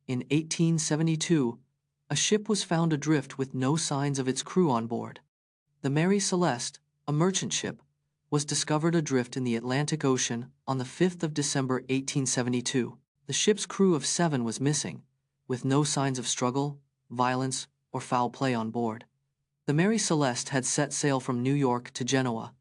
In 1872, a ship was found adrift with no signs of its crew on board. The Mary Celeste, a merchant ship, was discovered adrift in the Atlantic Ocean on the 5th of December 1872. The ship's crew of 7 was missing, with no signs of struggle, violence, or foul play on board. The Mary Celeste had set sail from New York to Genoa,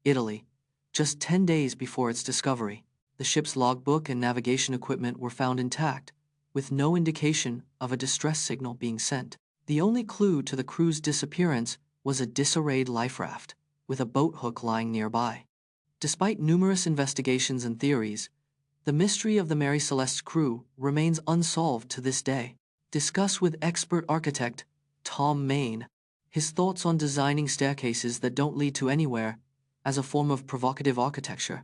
Italy, just 10 days before its discovery. The ship's logbook and navigation equipment were found intact, with no indication of a distress signal being sent. The only clue to the crew's disappearance was a disarrayed life raft, with a boat hook lying nearby. Despite numerous investigations and theories, the mystery of the Mary Celeste's crew remains unsolved to this day. Discuss with expert architect Thom Mayne his thoughts on designing staircases that don't lead to anywhere as a form of provocative architecture.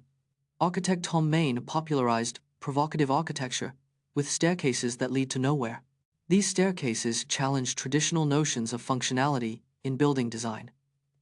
Architect Thom Mayne popularized provocative architecture with staircases that lead to nowhere. These staircases challenge traditional notions of functionality in building design.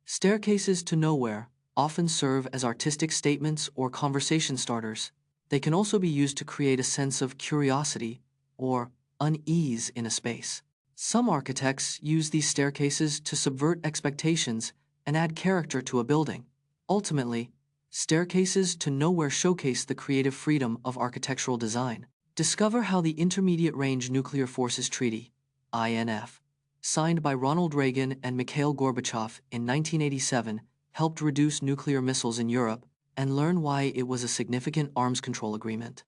Staircases to nowhere often serve as artistic statements or conversation starters. They can also be used to create a sense of curiosity or unease in a space. Some architects use these staircases to subvert expectations and add character to a building. Ultimately, staircases to nowhere showcase the creative freedom of architectural design. Discover how the Intermediate Range Nuclear Forces Treaty, INF, signed by Ronald Reagan and Mikhail Gorbachev in 1987, helped reduce nuclear missiles in Europe, and learn why it was a significant arms control agreement.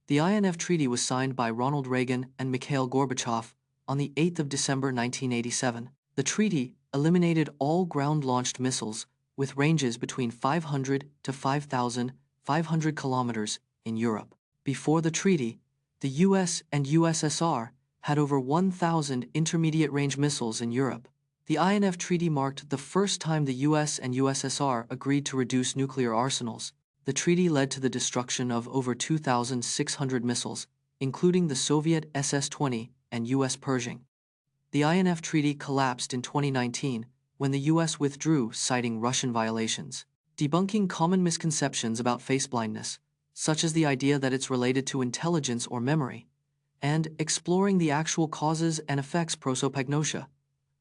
The INF Treaty was signed by Ronald Reagan and Mikhail Gorbachev on the 8th of December 1987. The treaty eliminated all ground-launched missiles with ranges between 500 to 5,500 kilometers in Europe. Before the treaty, the US and USSR had over 1,000 intermediate-range missiles in Europe. The INF Treaty marked the first time the US and USSR agreed to reduce nuclear arsenals. The treaty led to the destruction of over 2,600 missiles, including the Soviet SS-20 and US Pershing. The INF Treaty collapsed in 2019 when the US withdrew, citing Russian violations. Debunking common misconceptions about face blindness, such as the idea that it's related to intelligence or memory, and exploring the actual causes and effects. Prosopagnosia,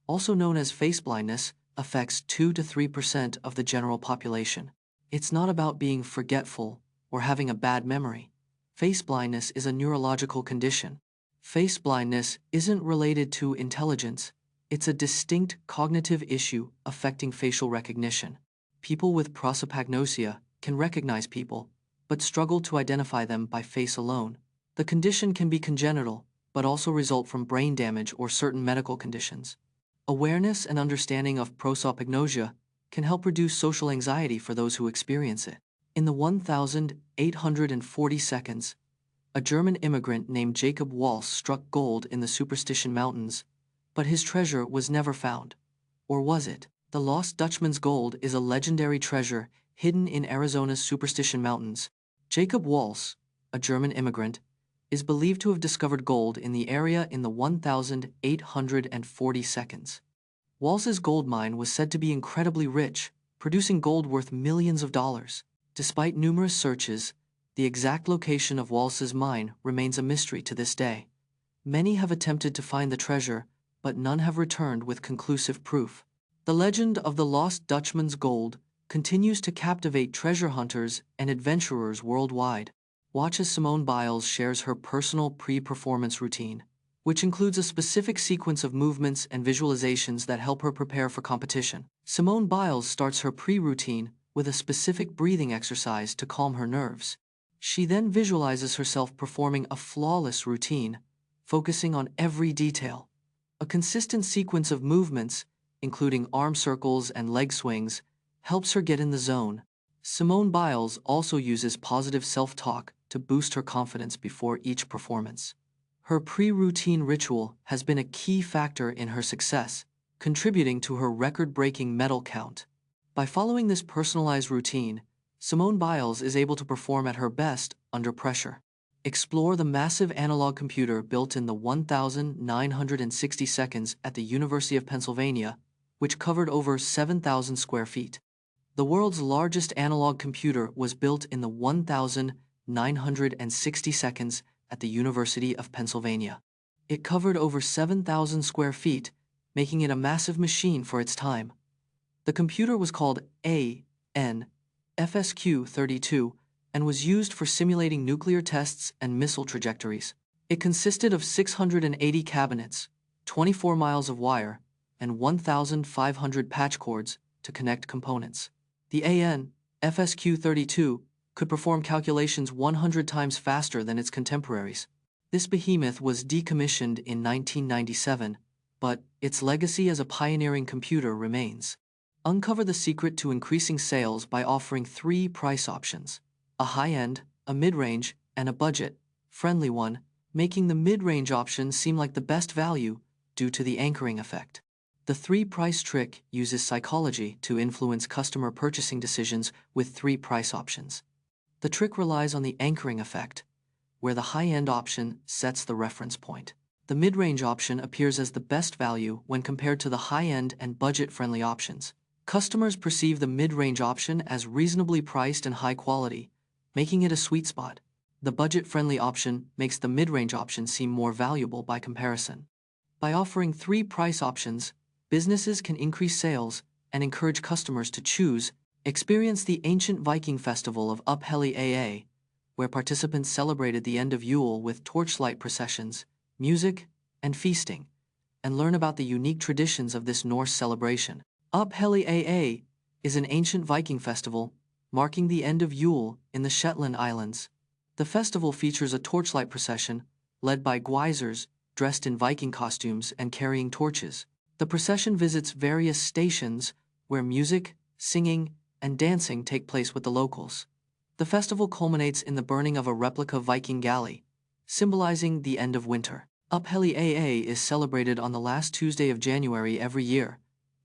also known as face blindness, affects 2 to 3% of the general population. It's not about being forgetful or having a bad memory. Face blindness is a neurological condition. Face blindness isn't related to intelligence. It's a distinct cognitive issue affecting facial recognition. People with prosopagnosia can recognize people, but struggle to identify them by face alone. The condition can be congenital, but also result from brain damage or certain medical conditions. Awareness and understanding of prosopagnosia can help reduce social anxiety for those who experience it. In the 1,840 seconds, a German immigrant named Jacob Walsh struck gold in the Superstition Mountains, but his treasure was never found. Or was it? The lost Dutchman's gold is a legendary treasure hidden in Arizona's Superstition Mountains. Jacob Walsh, a German immigrant, is believed to have discovered gold in the area in the 1,840 seconds. Walsh's gold mine was said to be incredibly rich, producing gold worth millions of dollars. Despite numerous searches, the exact location of Walsh's mine remains a mystery to this day. Many have attempted to find the treasure, but none have returned with conclusive proof. The legend of the lost Dutchman's gold continues to captivate treasure hunters and adventurers worldwide. Watch as Simone Biles shares her personal pre-performance routine, which includes a specific sequence of movements and visualizations that help her prepare for competition. Simone Biles starts her pre-routine with a specific breathing exercise to calm her nerves. She then visualizes herself performing a flawless routine, focusing on every detail. A consistent sequence of movements, including arm circles and leg swings, helps her get in the zone. Simone Biles also uses positive self-talk to boost her confidence before each performance. Her pre-routine ritual has been a key factor in her success, contributing to her record-breaking medal count. By following this personalized routine, Simone Biles is able to perform at her best under pressure. Explore the massive analog computer built in the 1,960 seconds at the University of Pennsylvania, which covered over 7,000 square feet. The world's largest analog computer was built in the 1,960 seconds at the University of Pennsylvania. It covered over 7,000 square feet, making it a massive machine for its time. The computer was called FSQ-32 and was used for simulating nuclear tests and missile trajectories. It consisted of 680 cabinets, 24 miles of wire, and 1,500 patch cords to connect components. The FSQ-32 could perform calculations 100 times faster than its contemporaries. This behemoth was decommissioned in 1997, but its legacy as a pioneering computer remains. Uncover the secret to increasing sales by offering 3 price options: a high-end, a mid-range, and a budget-friendly one, making the mid-range option seem like the best value due to the anchoring effect. The 3-price trick uses psychology to influence customer purchasing decisions with 3 price options. The trick relies on the anchoring effect, where the high-end option sets the reference point. The mid-range option appears as the best value when compared to the high-end and budget-friendly options. Customers perceive the mid-range option as reasonably priced and high quality, making it a sweet spot. The budget-friendly option makes the mid-range option seem more valuable by comparison. By offering 3 price options, businesses can increase sales and encourage customers to choose. Experience the ancient Viking festival of Uphelli AA, where participants celebrated the end of Yule with torchlight processions, music, and feasting, and learn about the unique traditions of this Norse celebration. Uphelli AA is an ancient Viking festival marking the end of Yule in the Shetland Islands. The festival features a torchlight procession led by guisers dressed in Viking costumes and carrying torches. The procession visits various stations where music, singing, and dancing take place with the locals. The festival culminates in the burning of a replica Viking galley, symbolizing the end of winter. Uphelli AA is celebrated on the last Tuesday of January every year,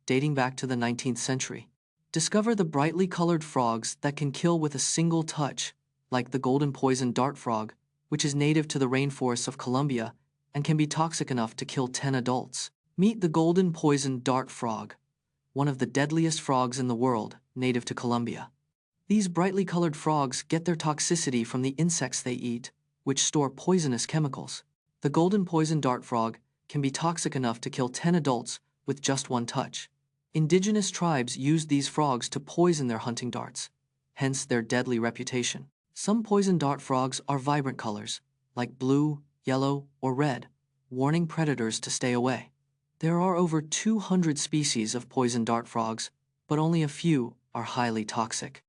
dating back to the 19th century. Discover the brightly colored frogs that can kill with a single touch, like the golden poison dart frog, which is native to the rainforests of Colombia and can be toxic enough to kill 10 adults. Meet the golden poison dart frog, one of the deadliest frogs in the world, native to Colombia. These brightly colored frogs get their toxicity from the insects they eat, which store poisonous chemicals. The golden poison dart frog can be toxic enough to kill 10 adults with just one touch. Indigenous tribes used these frogs to poison their hunting darts, hence their deadly reputation. Some poison dart frogs are vibrant colors, like blue, yellow, or red, warning predators to stay away. There are over 200 species of poison dart frogs, but only a few are highly toxic.